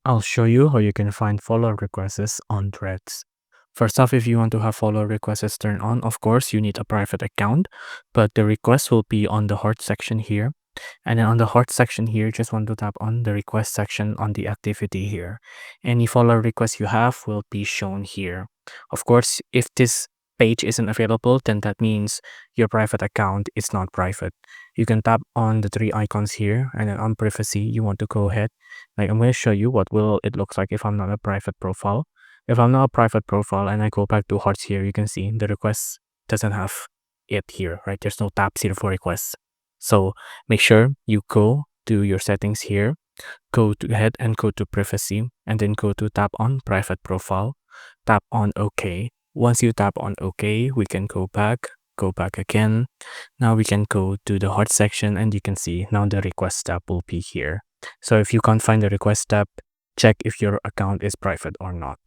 I'll show you how you can find follow requests on Threads. First off, if you want to have follow requests turned on, of course, you need a private account, but the request will be on the heart section here. And then on the heart section here, just want to tap on the request section on the activity here. Any follow request you have will be shown here. Of course, if this page isn't available, then that means your private account is not private. You can tap on the three icons here, and then on privacy, you want to go ahead. Like, I'm going to show you what will it looks like if I'm not a private profile. If I'm not a private profile and I go back to hearts here, you can see the request doesn't have it here, right? There's no tabs here for requests. So make sure you go to your settings here, go to ahead and go to privacy, and then go to tap on private profile, tap on OK. Once you tap on OK, we can go back again. Now we can go to the heart section, and you can see now the request tab will be here. So if you can't find the request tab, check if your account is private or not.